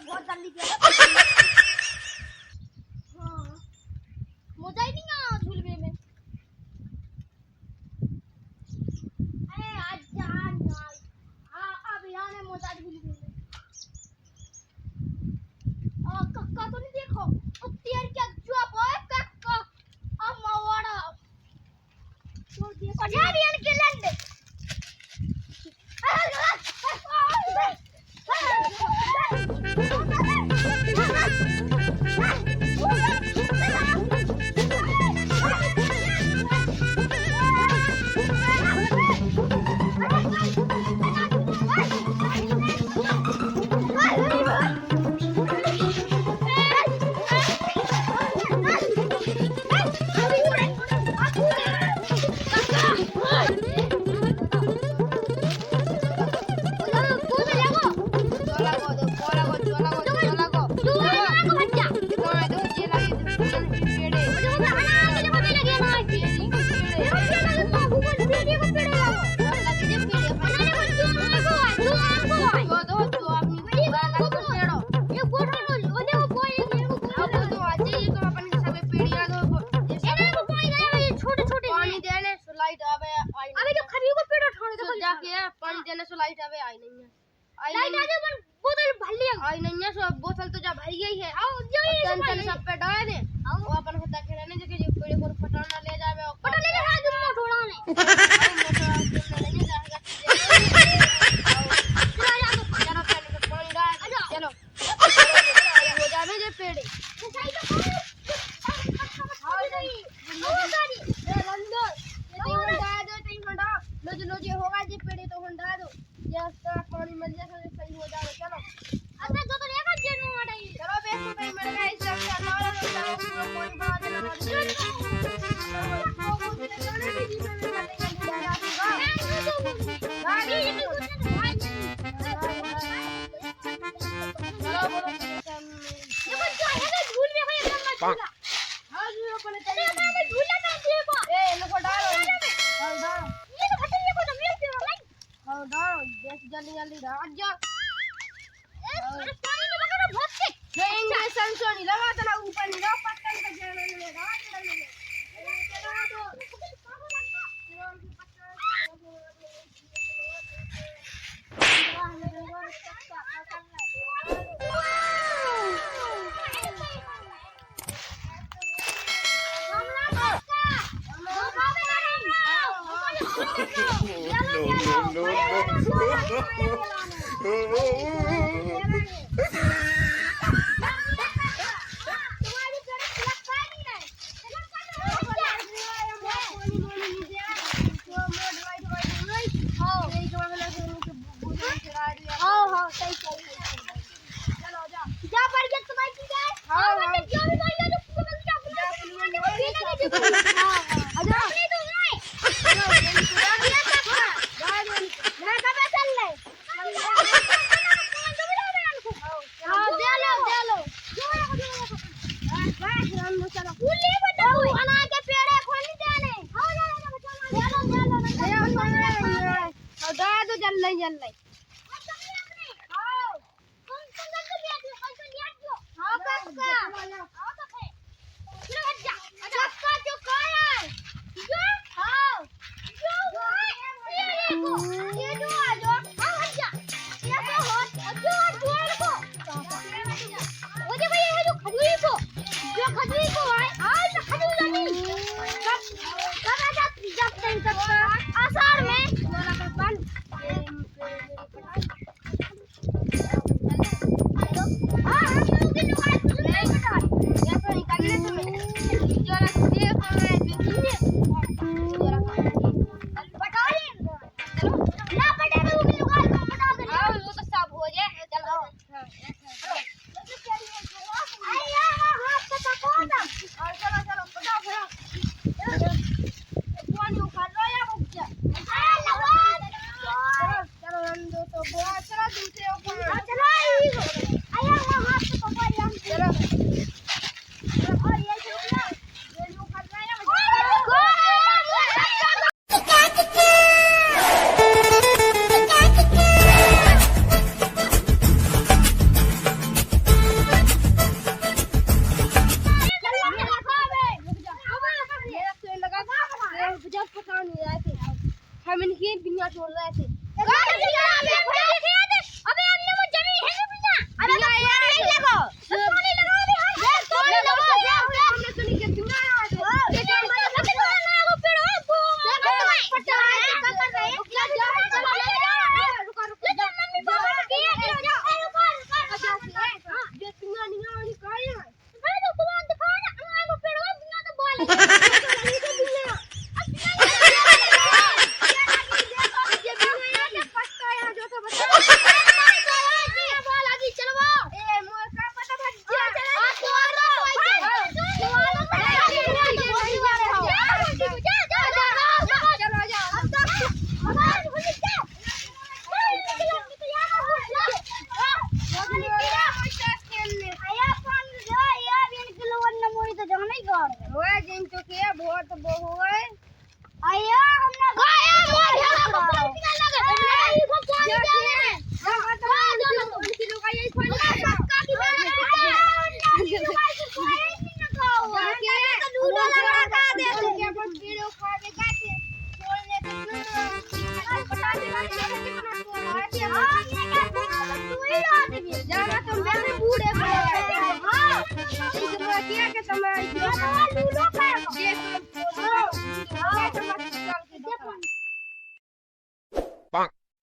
बहुत जल्दी किया हाँ मजा ही नहीं आया झूलने में आज जान अब यहाँ ने मजा झूलने में कक्का तो नहीं देखो उत्तर क्या जॉब है कक्का अम्मा वाड़ा तो देखो यार ये के लंडे पानी देने से लाइट आवे आई नहीं है लाइट आ जाए बोतल भर लिया आई नहीं है सब बोतल तो जा भर गई है आओ जो ये सब पे डाल दे वो अपन होता के रहने जो कि पेड़ को पटाना ले जावे पटा ले जा तुम मोटोड़ा ने नहीं जाएगा चलो पानी डाल चलो हो जावे जे पेड़ सही तो हां नहीं लो जो होगा जी पेड़े तो हंडा दो ये तरह पानी मिल जाए तो सही हो जाए चलो अच्छा जो तो देखा जेनु मड़ाई चलो बेस तो कहीं मर गया इस तरह नाला चलो पानी बहा देना गाड़ी ये कुछ नहीं चलो बोलो ये बच्चा है ना झूल में है एकदम झूला हां झूला पर चले मैं झूला में देखो ए लो डालो हां डालो हां डालो जल्दी जल्दी रात जा पानी में लगा बहुत से देंगे सनसनी लगा तो ना ऊपर नहीं रहा पत्थर पे जाने में रात चलने चलो तो आषाढ़ में जाना तुम बूढ़े